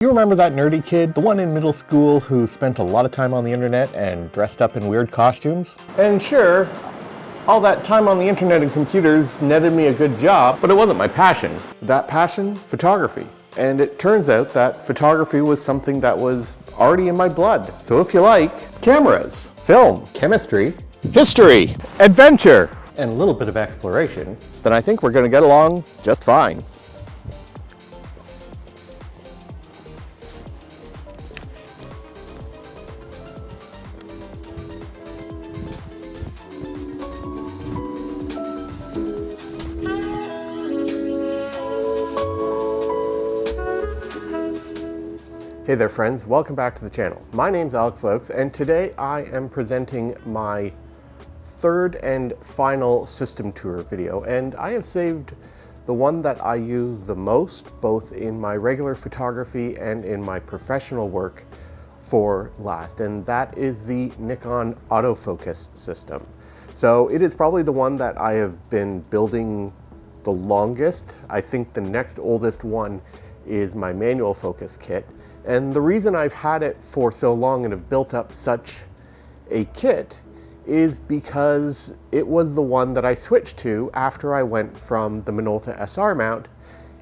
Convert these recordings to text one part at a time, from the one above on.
You remember that nerdy kid, the one in middle school who spent a lot of time on the internet and dressed up in weird costumes? And sure, all that time on the internet and computers netted me a good job, but it wasn't my passion. That passion? Photography. And it turns out that photography was something that was already in my blood. So if you like cameras, film, chemistry, history, adventure, and a little bit of exploration, then I think we're going to get along just fine. Hey there friends, welcome back to the channel. My name's Alex Laux, and today I am presenting my third and final system tour video, and I have saved the one that I use the most, both in my regular photography and in my professional work, for last, and that is the Nikon autofocus system. So it is probably the one that I have been building the longest. I think the next oldest one is my manual focus kit. And the reason I've had it for so long and have built up such a kit is because it was the one that I switched to after I went from the Minolta SR mount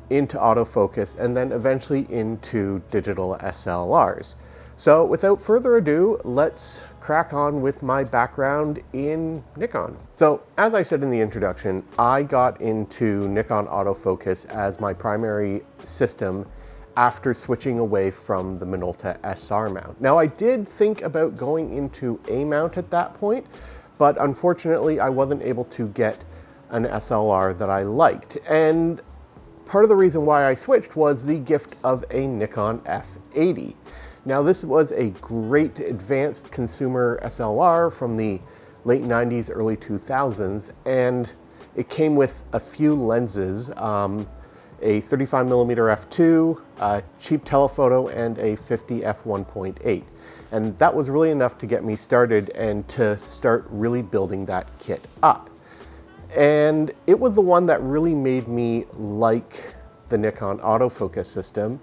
into autofocus and then eventually into digital SLRs. So without further ado, let's crack on with my background in Nikon. So as I said in the introduction, I got into Nikon autofocus as my primary system after switching away from the Minolta SR mount. Now I did think about going into a mount at that point, but unfortunately I wasn't able to get an SLR that I liked. And part of the reason why I switched was the gift of a Nikon F80. Now this was a great advanced consumer SLR from the late 90s, early 2000s, and it came with a few lenses, a 35mm f2, a cheap telephoto, and a 50 f1.8. And that was really enough to get me started and to start really building that kit up. And it was the one that really made me like the Nikon autofocus system.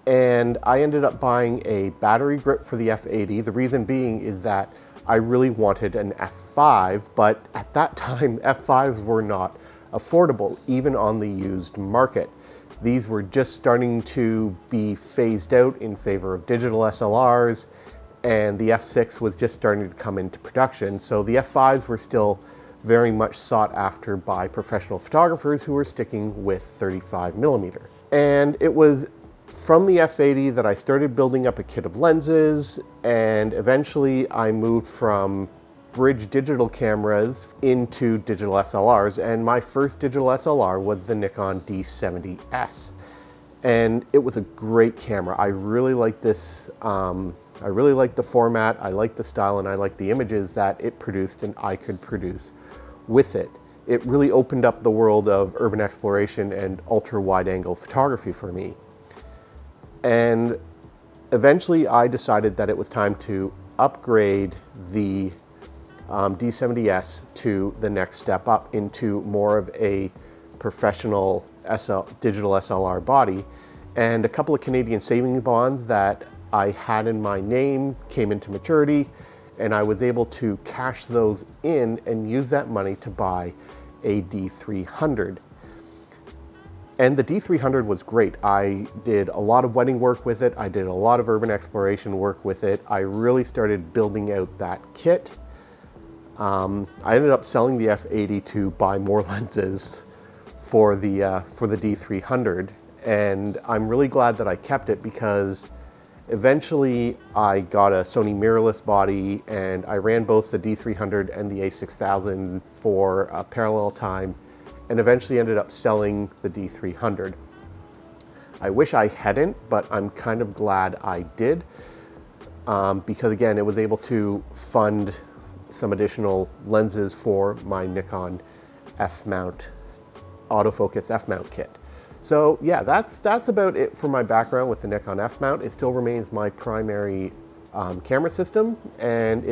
And I ended up buying a battery grip for the F80. The reason being is that I really wanted an F5, but at that time, F5s were not affordable, even on the used market. These were just starting to be phased out in favor of digital SLRs, and the F6 was just starting to come into production. So the F5s were still very much sought after by professional photographers who were sticking with 35mm. And it was from the F80 that I started building up a kit of lenses, and eventually I moved from bridge digital cameras into digital SLRs, and my first digital SLR was the Nikon D70S, and it was a great camera. I really like this. I really like the format, I like the style, and I like the images that it produced and I could produce with it. It really opened up the world of urban exploration and ultra wide angle photography for me. And eventually I decided that it was time to upgrade the D70S to the next step up into more of a professional digital SLR body. And a couple of Canadian savings bonds that I had in my name came into maturity, and I was able to cash those in and use that money to buy a D300. And the D300 was great. I did a lot of wedding work with it. I did a lot of urban exploration work with it. I really started building out that kit. I ended up selling the F80 to buy more lenses for the D300, and I'm really glad that I kept it because eventually I got a Sony mirrorless body, and I ran both the D300 and the A6000 for a parallel time, and eventually ended up selling the D300. I wish I hadn't, but I'm kind of glad I did, because again, it was able to fund some additional lenses for my Nikon F-Mount autofocus F-Mount kit. So yeah, that's about it for my background with the Nikon F-Mount. It still remains my primary camera system, and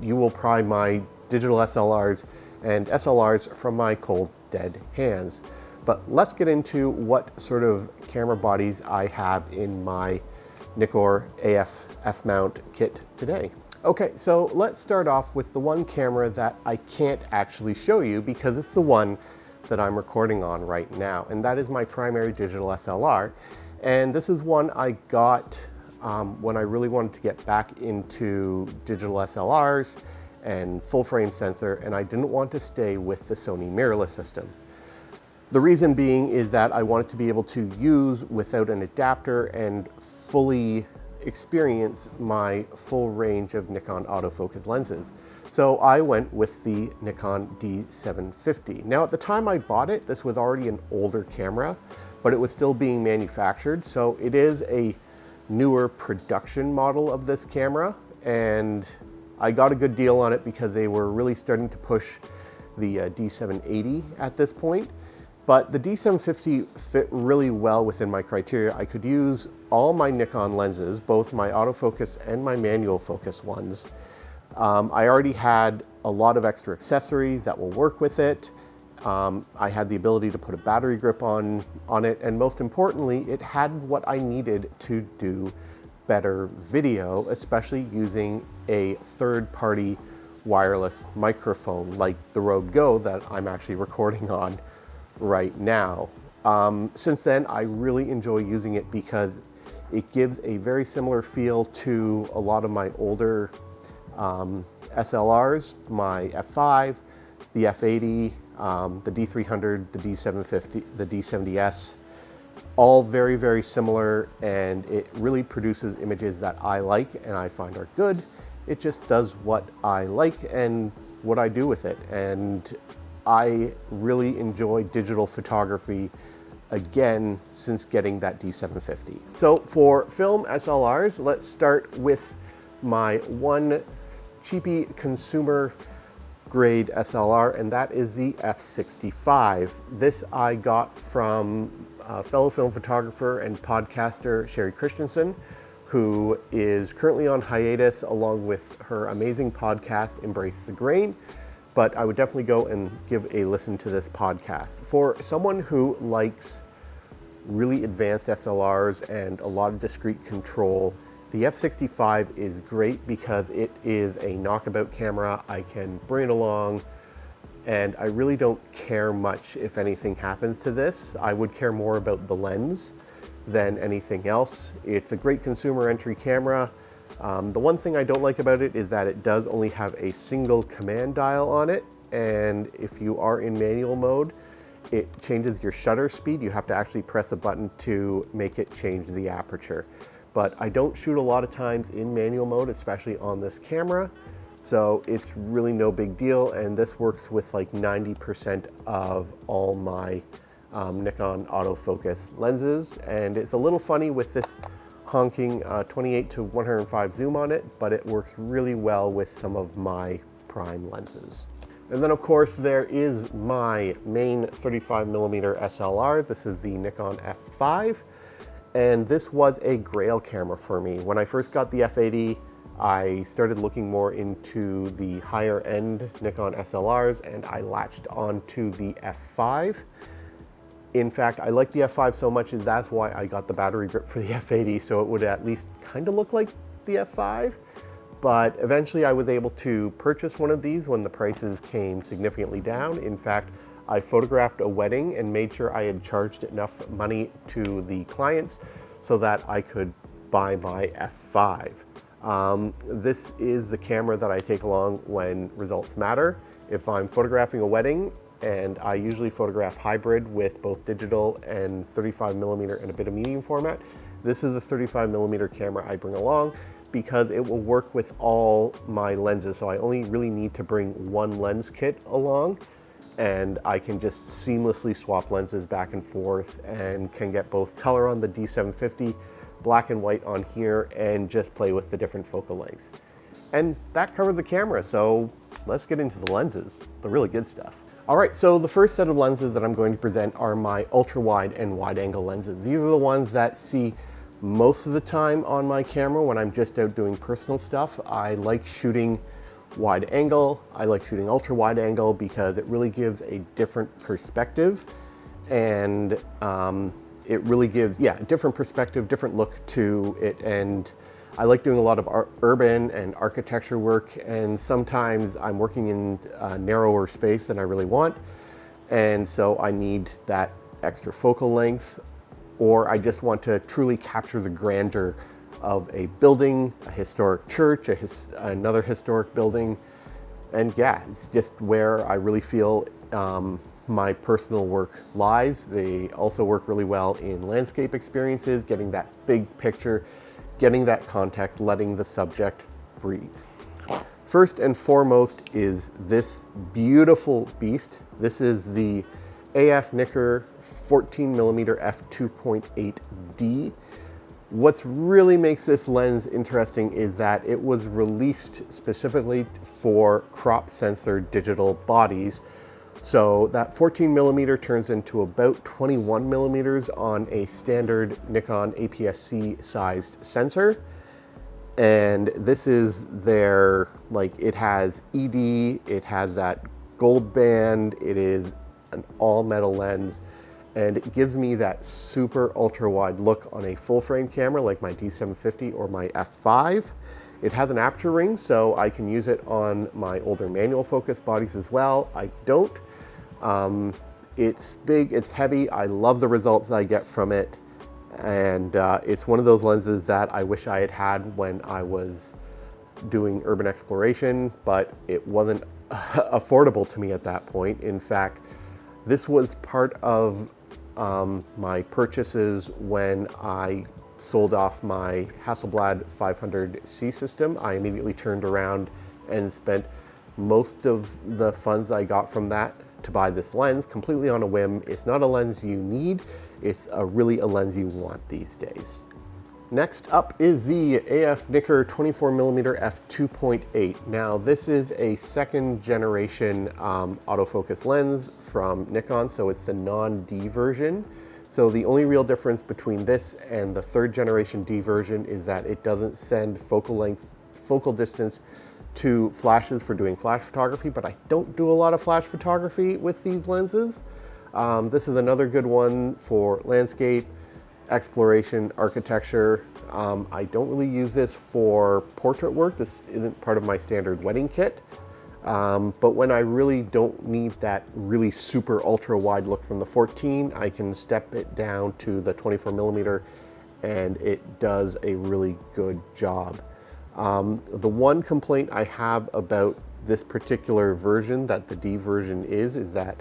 you will pry my digital SLRs and SLRs from my cold dead hands. But let's get into what sort of camera bodies I have in my Nikon F-Mount kit today. Okay, so let's start off with the one camera that I can't actually show you because it's the one that I'm recording on right now, and that is my primary digital SLR. And this is one I got when I really wanted to get back into digital SLRs and full frame sensor, and I didn't want to stay with the Sony mirrorless system. The reason being is that I wanted to be able to use without an adapter and fully experience my full range of Nikon autofocus lenses. So I went with the Nikon D750. Now at the time I bought it, this was already an older camera, but it was still being manufactured. So it is a newer production model of this camera, and I got a good deal on it because they were really starting to push the D780 at this point. But the D750 fit really well within my criteria. I could use all my Nikon lenses, both my autofocus and my manual focus ones. I already had a lot of extra accessories that will work with it. I had the ability to put a battery grip on it, and most importantly, it had what I needed to do better video, especially using a third-party wireless microphone like the Rode Go that I'm actually recording on right now. Since then, I really enjoy using it because it gives a very similar feel to a lot of my older SLRs, my F5, the F80, the D300, the D750, the D70S, all very, very similar, and it really produces images that I like and I find are good. It just does what I like and what I do with it. And I really enjoy digital photography again since getting that D750. So for film SLRs, let's start with my one cheapy consumer grade SLR, and that is the F65. This I got from fellow film photographer and podcaster Sherry Christensen, who is currently on hiatus along with her amazing podcast, Embrace the Grain. But I would definitely go and give a listen to this podcast. For someone who likes really advanced SLRs and a lot of discrete control, the F65 is great because it is a knockabout camera. I can bring it along, and I really don't care much if anything happens to this. I would care more about the lens than anything else. It's a great consumer entry camera. The one thing I don't like about it is that it does only have a single command dial on it, and if you are in manual mode, it changes your shutter speed. You have to actually press a button to make it change the aperture. But I don't shoot a lot of times in manual mode, especially on this camera, so it's really no big deal, and this works with like 90% of all my Nikon autofocus lenses. And it's a little funny with this honking 28 to 105 zoom on it, but it works really well with some of my prime lenses. And then of course there is my main 35mm SLR. This is the Nikon F5, and this was a grail camera for me. When I first got the F80, I started looking more into the higher end Nikon SLRs, and I latched onto the F5. In fact, I like the F5 so much, and that's why I got the battery grip for the F80, so it would at least kind of look like the F5. But eventually I was able to purchase one of these when the prices came significantly down. In fact, I photographed a wedding and made sure I had charged enough money to the clients so that I could buy my F5. This is the camera that I take along when results matter. If I'm photographing a wedding, and I usually photograph hybrid with both digital and 35mm and a bit of medium format, this is a 35mm camera I bring along because it will work with all my lenses. So I only really need to bring one lens kit along, and I can just seamlessly swap lenses back and forth and can get both color on the D750, black and white on here, and just play with the different focal lengths. And that covered the camera, so let's get into the lenses, the really good stuff. All right, so the first set of lenses that I'm going to present are my ultra wide and wide angle lenses. These are the ones that see most of the time on my camera when I'm just out doing personal stuff. I like shooting wide angle. I like shooting ultra wide angle because it really gives a different perspective. and it really gives, yeah, a different perspective, different look to it. And I like doing a lot of urban and architecture work, and sometimes I'm working in a narrower space than I really want, and so I need that extra focal length, or I just want to truly capture the grandeur of a building, a historic church, another historic building. And yeah, it's just where I really feel my personal work lies. They also work really well in landscape experiences, getting that big picture, getting that context, letting the subject breathe. First and foremost is this beautiful beast. This is the AF Nikkor 14mm f2.8D. What's really makes this lens interesting is that it was released specifically for crop sensor digital bodies. So that 14mm turns into about 21mm on a standard Nikon APS-C sized sensor. And this is their, like, it has ED, it has that gold band, it is an all metal lens, and it gives me that super ultra wide look on a full frame camera like my D750 or my F5. It has an aperture ring, so I can use it on my older manual focus bodies as well. I don't. It's big, it's heavy. I love the results I get from it. And it's one of those lenses that I wish I had had when I was doing urban exploration, but it wasn't affordable to me at that point. In fact, this was part of my purchases when I sold off my Hasselblad 500C system. I immediately turned around and spent most of the funds I got from that to buy this lens completely on a whim. It's not a lens you need, it's really a lens you want these days. Next up is the AF Nikkor 24mm f2.8. Now this is a second generation autofocus lens from Nikon, so it's the non-D version. So the only real difference between this and the third generation D version is that it doesn't send focal distance to flashes for doing flash photography, but I don't do a lot of flash photography with these lenses. This is another good one for landscape, exploration, architecture. I don't really use this for portrait work. This isn't part of my standard wedding kit. But when I really don't need that really super ultra wide look from the 14, I can step it down to the 24mm and it does a really good job. The one complaint I have about this particular version that the D version is that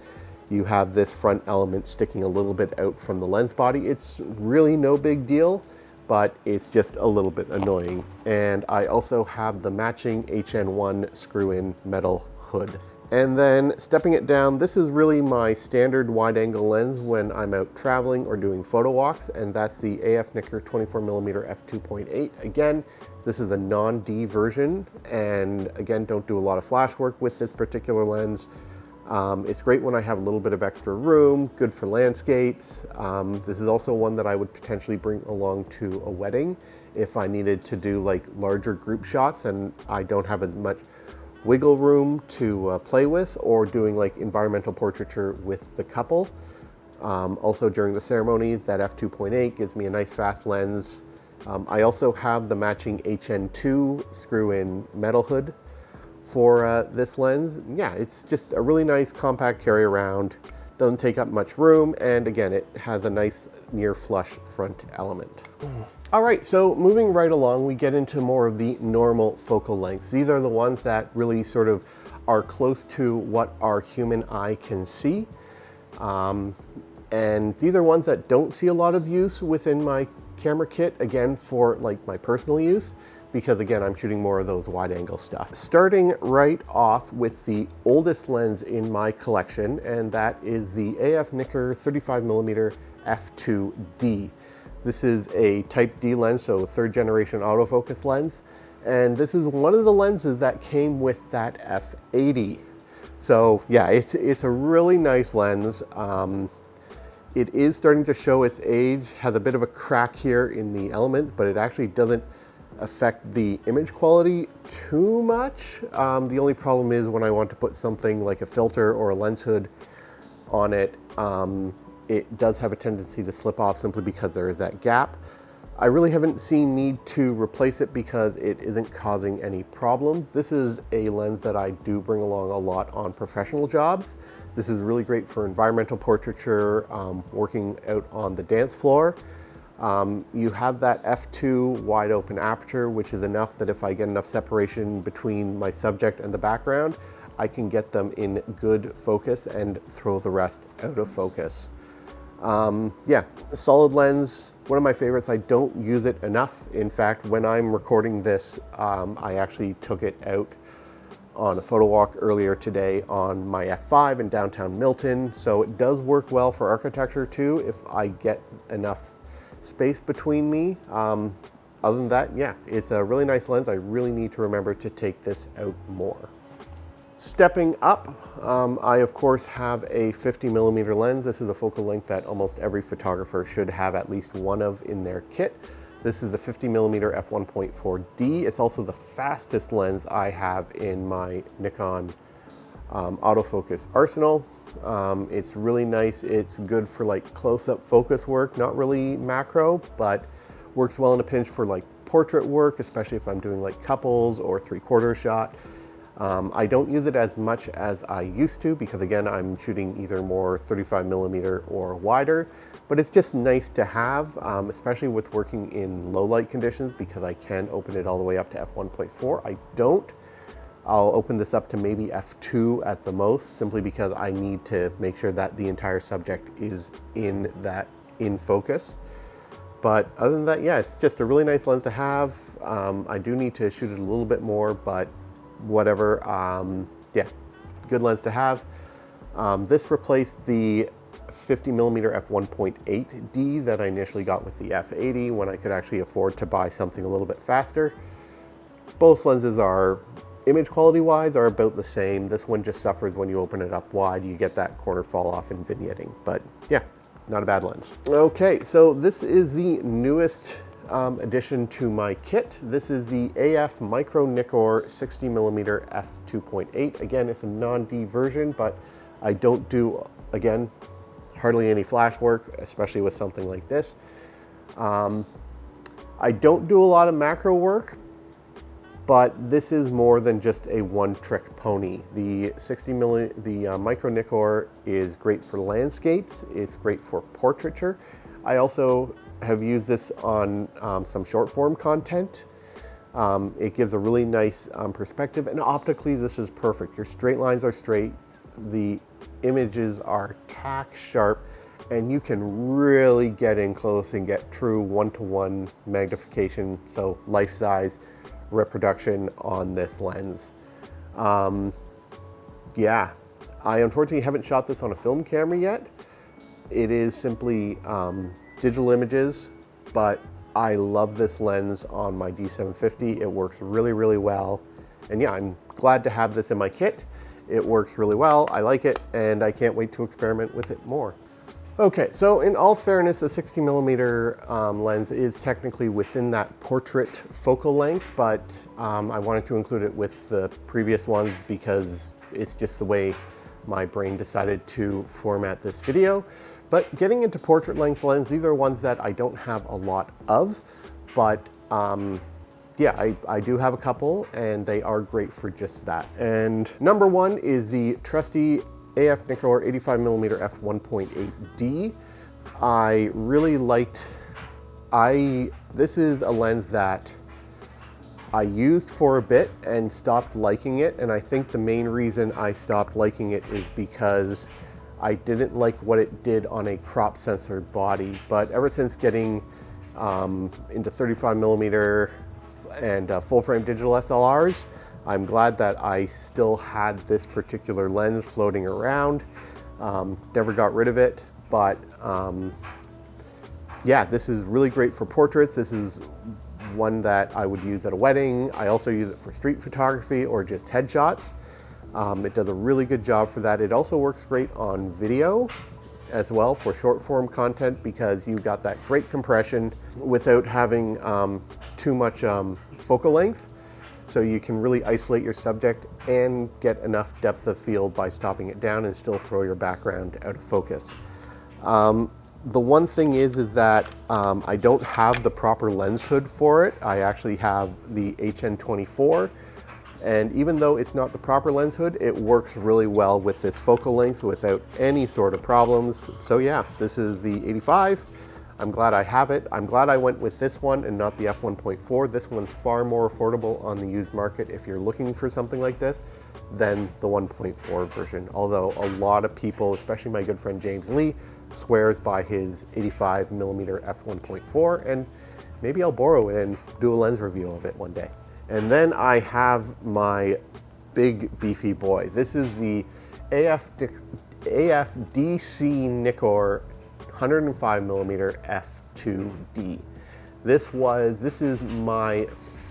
you have this front element sticking a little bit out from the lens body. It's really no big deal, but it's just a little bit annoying. And I also have the matching HN1 screw-in metal hood. And then stepping it down, this is really my standard wide angle lens when I'm out traveling or doing photo walks, and that's the AF Nikkor 24mm f2.8. Again, this is the non-D version, and again, don't do a lot of flash work with this particular lens. It's great when I have a little bit of extra room, good for landscapes. This is also one that I would potentially bring along to a wedding if I needed to do like larger group shots and I don't have as much wiggle room to play with, or doing like environmental portraiture with the couple. Also during the ceremony, that f2.8 gives me a nice fast lens. I also have the matching HN2 screw-in metal hood for this lens. Yeah, it's just a really nice compact carry around, doesn't take up much room, and again, it has a nice near flush front element. All right, so moving right along, we get into more of the normal focal lengths. These are the ones that really sort of are close to what our human eye can see. And these are ones that don't see a lot of use within my camera kit, again, for like my personal use, because again, I'm shooting more of those wide angle stuff. Starting right off with the oldest lens in my collection, and that is the AF Nikkor 35mm f2D. This is a type D lens, so third generation autofocus lens. And this is one of the lenses that came with that f80. So yeah, it's a really nice lens. It is starting to show its age, has a bit of a crack here in the element, but it actually doesn't affect the image quality too much. The only problem is when I want to put something like a filter or a lens hood on it, it does have a tendency to slip off simply because there is that gap. I really haven't seen need to replace it because it isn't causing any problems. This is a lens that I do bring along a lot on professional jobs. This is really great for environmental portraiture, working out on the dance floor. You have that f2 wide open aperture, which is enough that if I get enough separation between my subject and the background, I can get them in good focus and throw the rest out of focus. Yeah, solid lens, one of my favorites. I don't use it enough. In fact, when I'm recording this, I actually took it out on a photo walk earlier today on my F5 in downtown Milton. So it does work well for architecture too, if I get enough space between me. Other than that, yeah, it's a really nice lens. I really need to remember to take this out more. Stepping up, I of course have a 50mm lens. This is a focal length that almost every photographer should have at least one of in their kit. This is the 50mm f1.4D. It's also the fastest lens I have in my Nikon autofocus arsenal. It's really nice. It's good for like close-up focus work, not really macro, but works well in a pinch for like portrait work, especially if I'm doing like couples or 3/4 shot. I don't use it as much as I used to because again, I'm shooting either more 35mm or wider, but it's just nice to have, especially with working in low light conditions because I can open it all the way up to f1.4. I don't. I'll open this up to maybe f2 at the most, simply because I need to make sure that the entire subject is in focus. But other than that, yeah, it's just a really nice lens to have. I do need to shoot it a little bit more, but whatever. Yeah, good lens to have. This replaced the 50mm f1.8D that I initially got with the f80 when I could actually afford to buy something a little bit faster. Both lenses are, image quality wise, are about the same. This one just suffers when you open it up wide. You get that corner fall off in vignetting, but yeah, not a bad lens. Okay, so this is the newest addition to my kit. This is the AF Micro Nikkor 60mm f2.8. Again, it's a non-D version, but I don't do, again, hardly any flash work, especially with something like this. I don't do a lot of macro work, but this is more than just a one-trick pony. The Micro Nikkor is great for landscapes. It's great for portraiture. I also have used this on some short form content. It gives a really nice perspective, and optically this is perfect. Your straight lines are straight, the images are tack sharp, and you can really get in close and get true one-to-one magnification, so life-size reproduction on this lens. Yeah, I unfortunately haven't shot this on a film camera yet. It is simply digital images, but I love this lens on my D750. It works really, really well. And yeah, I'm glad to have this in my kit. It works really well, I like it, and I can't wait to experiment with it more. Okay, so in all fairness, a 60mm lens is technically within that portrait focal length, but I wanted to include it with the previous ones because it's just the way my brain decided to format this video. But getting into portrait length lens, these are ones that I don't have a lot of, but yeah, I do have a couple, and they are great for just that. And number one is the trusty AF Nikkor 85mm f1.8D. I really liked, this is a lens that I used for a bit and stopped liking it, and I think the main reason I stopped liking it is because I didn't like what it did on a crop sensor body. But ever since getting into 35mm and full frame digital SLRs, I'm glad that I still had this particular lens floating around. Never got rid of it, but yeah, this is really great for portraits. This is one that I would use at a wedding. I also use it for street photography or just headshots. It does a really good job for that. It also works great on video as well for short form content because you got that great compression without having too much focal length. So you can really isolate your subject and get enough depth of field by stopping it down and still throw your background out of focus. The one thing is that I don't have the proper lens hood for it. I actually have the HN24, and even though it's not the proper lens hood, it works really well with this focal length without any sort of problems. So yeah, this is the 85. I'm glad I have it. I'm glad I went with this one and not the f1.4. This one's far more affordable on the used market if you're looking for something like this than the 1.4 version. Although a lot of people, especially my good friend James Lee, swears by his 85mm f1.4, and maybe I'll borrow it and do a lens review of it one day. And then I have my big beefy boy. This is the AFDC Nikkor 105mm f2D. This is my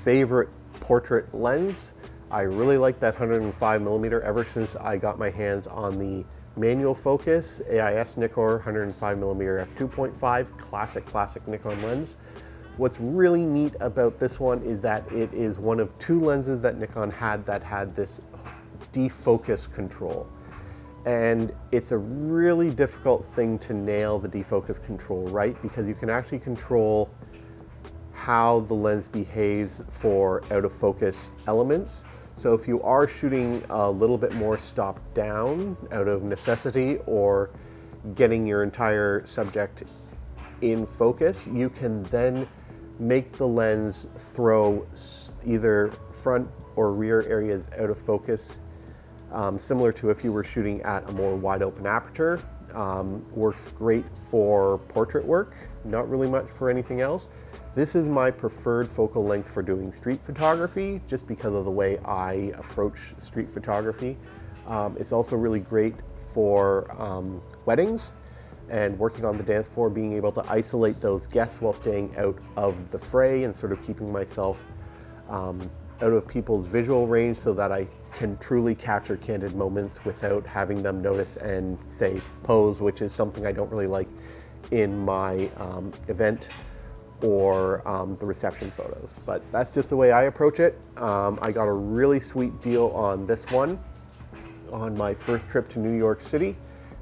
favorite portrait lens. I really like that 105mm ever since I got my hands on the manual focus AIS Nikkor 105mm f2.5 classic Nikon lens. What's really neat about this one is that it is one of two lenses that Nikon had that had this defocus control. And it's a really difficult thing to nail the defocus control right, because you can actually control how the lens behaves for out of focus elements. So if you are shooting a little bit more stop down out of necessity or getting your entire subject in focus, you can then make the lens throw either front or rear areas out of focus, similar to if you were shooting at a more wide open aperture. Works great for portrait work, not really much for anything else. This is my preferred focal length for doing street photography, just because of the way I approach street photography. It's also really great for weddings and working on the dance floor, being able to isolate those guests while staying out of the fray and sort of keeping myself out of people's visual range so that I can truly capture candid moments without having them notice and say pose, which is something I don't really like in my event or the reception photos. But that's just the way I approach it. I got a really sweet deal on this one on my first trip to New York City,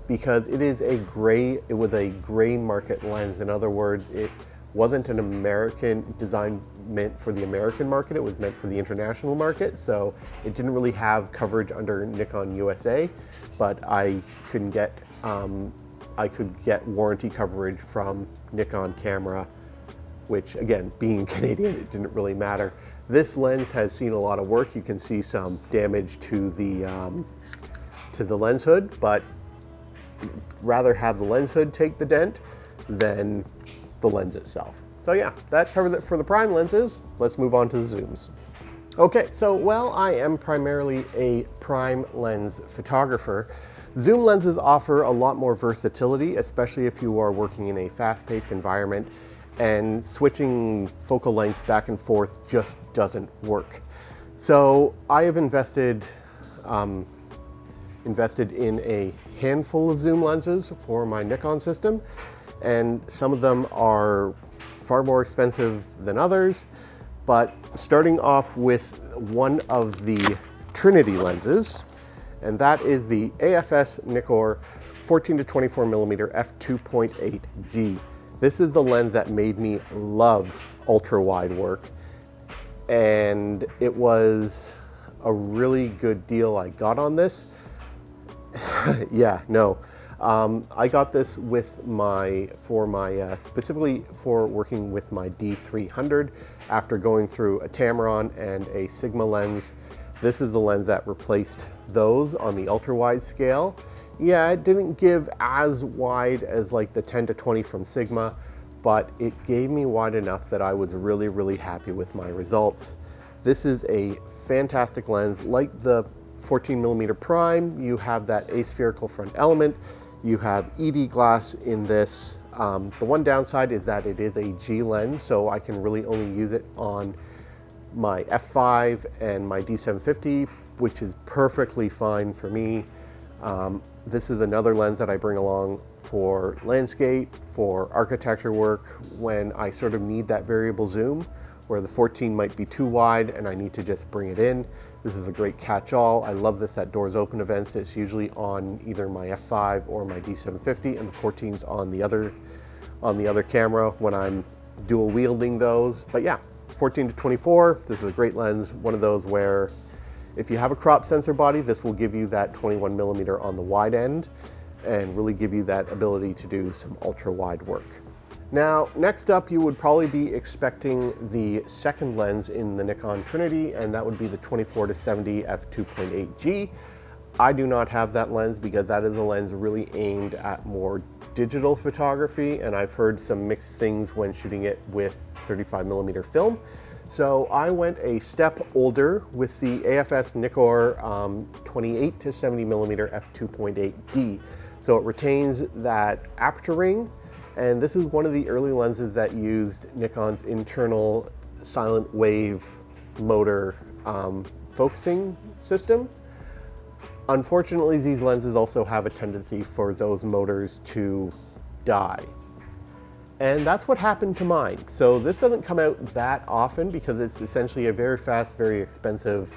because it was a gray market lens. In other words, it wasn't an American design meant for the American market, it was meant for the international market. So it didn't really have coverage under Nikon USA, but I could get warranty coverage from Nikon camera, which again, being Canadian, it didn't really matter. This lens has seen a lot of work. You can see some damage to the lens hood, but rather have the lens hood take the dent than the lens itself. So yeah, that covers it for the prime lenses. Let's move on to the zooms. Okay, so while I am primarily a prime lens photographer, zoom lenses offer a lot more versatility, especially if you are working in a fast-paced environment and switching focal lengths back and forth just doesn't work. So I have invested in a handful of zoom lenses for my Nikon system, and some of them are far more expensive than others. But starting off with one of the Trinity lenses, and that is the AFS Nikkor 14 to 24mm f2.8G. This is the lens that made me love ultra wide work, and it was a really good deal I got on this. I got this with specifically for working with my D300 after going through a Tamron and a Sigma lens. This is the lens that replaced those on the ultra wide scale. Yeah, it didn't give as wide as like the 10 to 20 from Sigma, but it gave me wide enough that I was really, really happy with my results. This is a fantastic lens. Like the 14mm prime, you have that aspherical front element. You have ED glass in this. The one downside is that it is a G lens, so I can really only use it on my f5 and my D750, which is perfectly fine for me. This is another lens that I bring along for landscape, for architecture work, when I sort of need that variable zoom, where the 14 might be too wide and I need to just bring it in. This is a great catch-all. I love this at doors open events. It's usually on either my F5 or my D750, and the 14's on the other camera when I'm dual wielding those. But yeah, 14 to 24, this is a great lens. One of those where if you have a crop sensor body, this will give you that 21mm on the wide end and really give you that ability to do some ultra wide work. Now, next up, you would probably be expecting the second lens in the Nikon Trinity, and that would be the 24-70 f2.8G. I do not have that lens because that is a lens really aimed at more digital photography, and I've heard some mixed things when shooting it with 35mm film. So I went a step older with the AFS Nikkor 28-70mm f2.8D. So it retains that aperture ring, and this is one of the early lenses that used Nikon's internal silent wave motor focusing system. Unfortunately, these lenses also have a tendency for those motors to die. And that's what happened to mine. So this doesn't come out that often because it's essentially a very fast, very expensive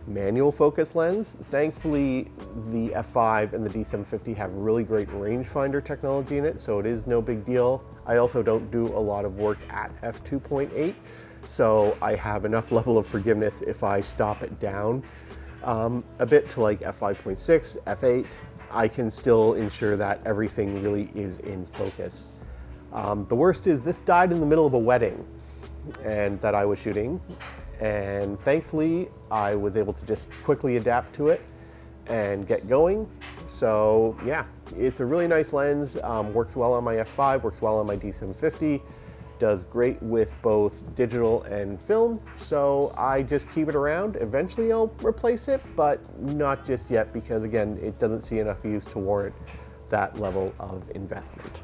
manual focus lens. Thankfully, the F5 and the D750 have really great rangefinder technology in it, so it is no big deal. I also don't do a lot of work at f2.8, so I have enough level of forgiveness if I stop it down a bit to like f5.6, f8. I can still ensure that everything really is in focus. The worst is this died in the middle of a wedding and that I was shooting, and thankfully I was able to just quickly adapt to it and get going. So yeah, it's a really nice lens, works well on my F5, works well on my D750, does great with both digital and film, so I just keep it around. Eventually I'll replace it, but not just yet because again, it doesn't see enough use to warrant that level of investment.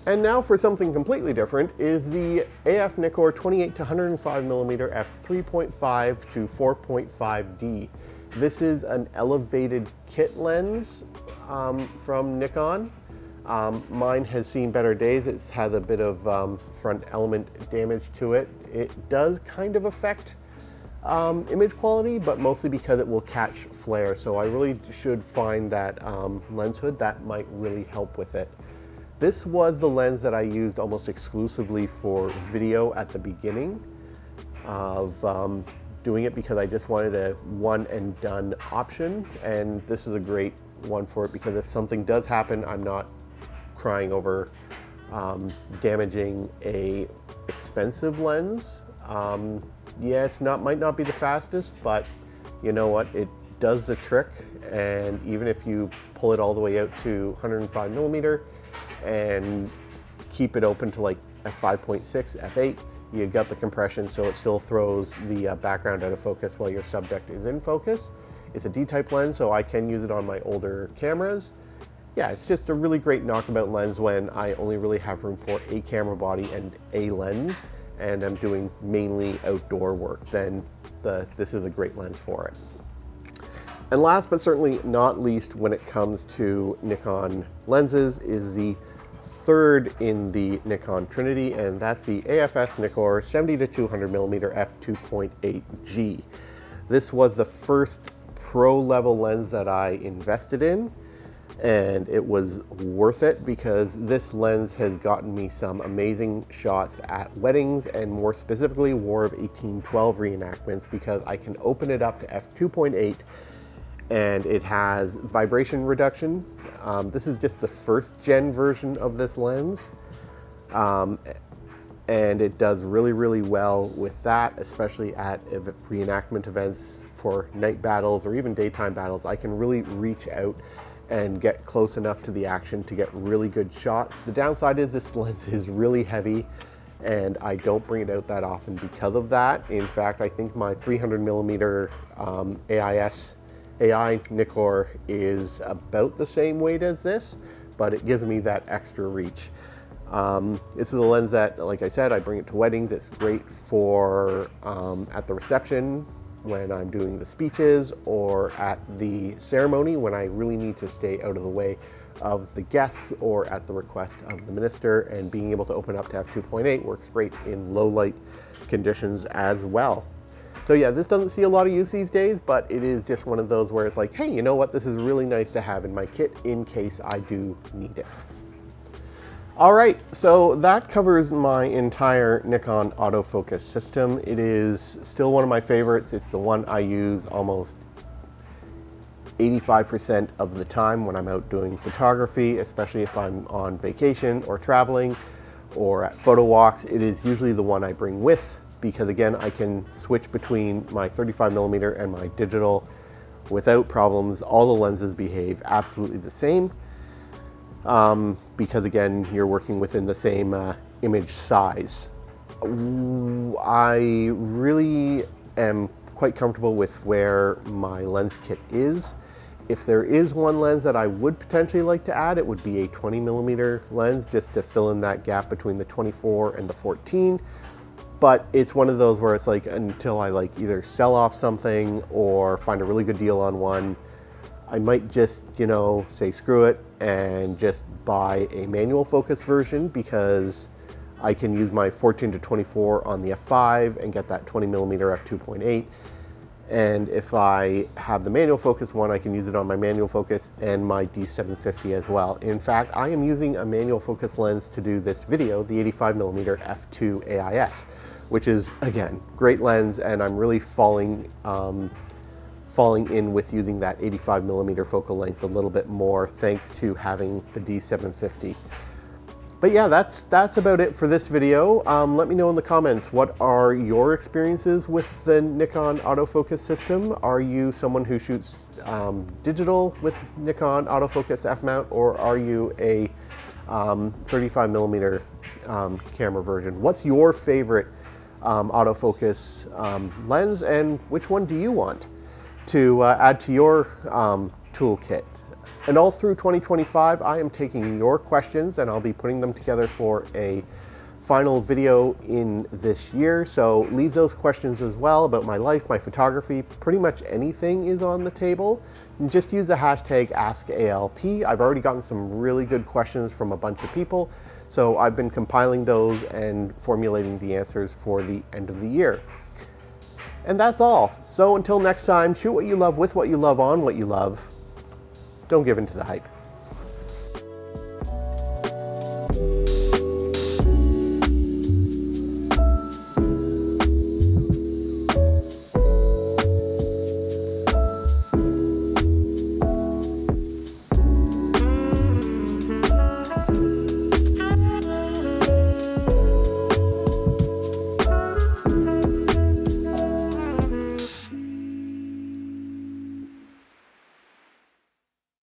And now for something completely different is the AF Nikkor 28-105mm f3.5 to 4.5D. This is an elevated kit lens from Nikon. Mine has seen better days. It's had a bit of front element damage to it. It does kind of affect image quality, but mostly because it will catch flare. So I really should find that lens hood. That might really help with it. This was the lens that I used almost exclusively for video at the beginning of doing it because I just wanted a one and done option, and this is a great one for it because if something does happen, I'm not crying over damaging a expensive lens. Yeah, might not be the fastest, but you know what? It does the trick, and even if you pull it all the way out to 105mm and keep it open to like f5.6, f8, you got the compression, so it still throws the background out of focus while your subject is in focus. It's a D-type lens, so I can use it on my older cameras. Yeah, it's just a really great knockabout lens when I only really have room for a camera body and a lens, and I'm doing mainly outdoor work. Then this is a great lens for it. And last but certainly not least when it comes to Nikon lenses is the third in the Nikon Trinity, and that's the AFS Nikkor 70-200mm f2.8G. This was the first pro level lens that I invested in, and it was worth it because this lens has gotten me some amazing shots at weddings and more specifically War of 1812 reenactments because I can open it up to f2.8 and it has vibration reduction. This is just the first gen version of this lens, and it does really, really well with that, especially at reenactment events for night battles or even daytime battles. I can really reach out and get close enough to the action to get really good shots. The downside is this lens is really heavy and I don't bring it out that often because of that. In fact, I think my 300mm AI Nikkor is about the same weight as this, but it gives me that extra reach. This is a lens that, like I said, I bring it to weddings. It's great for at the reception when I'm doing the speeches or at the ceremony when I really need to stay out of the way of the guests or at the request of the minister, and being able to open up to f2.8 works great in low light conditions as well. So yeah, this doesn't see a lot of use these days, but it is just one of those where it's like, hey, you know what? This is really nice to have in my kit in case I do need it. All right, so that covers my entire Nikon autofocus system. It is still one of my favorites. It's the one I use almost 85% of the time when I'm out doing photography, especially if I'm on vacation or traveling or at photo walks. It is usually the one I bring with because, again, I can switch between my 35mm and my digital without problems. All the lenses behave absolutely the same. Because again, you're working within the same image size. I really am quite comfortable with where my lens kit is. If there is one lens that I would potentially like to add, it would be a 20mm lens just to fill in that gap between the 24 and the 14. But it's one of those where it's like, until I like either sell off something or find a really good deal on one, I might just, you know, say screw it and just buy a manual focus version because I can use my 14 to 24 on the f5 and get that 20mm f2.8. And if I have the manual focus one, I can use it on my manual focus and my D750 as well. In fact, I am using a manual focus lens to do this video, the 85mm f2 AIS, which is, again, great lens, and I'm really falling in with using that 85mm focal length a little bit more thanks to having the D750. But yeah, that's about it for this video. Let me know in the comments, what are your experiences with the Nikon autofocus system? Are you someone who shoots digital with Nikon autofocus F-Mount, or are you a 35mm camera version? What's your favorite autofocus lens, and which one do you want to add to your toolkit? And all through 2025, I am taking your questions and I'll be putting them together for a final video in this year. So leave those questions as well about my life, my photography, pretty much anything is on the table. And just use the hashtag AskALP. I've already gotten some really good questions from a bunch of people, so I've been compiling those and formulating the answers for the end of the year. And that's all. So until next time, shoot what you love with what you love on what you love. Don't give in to the hype.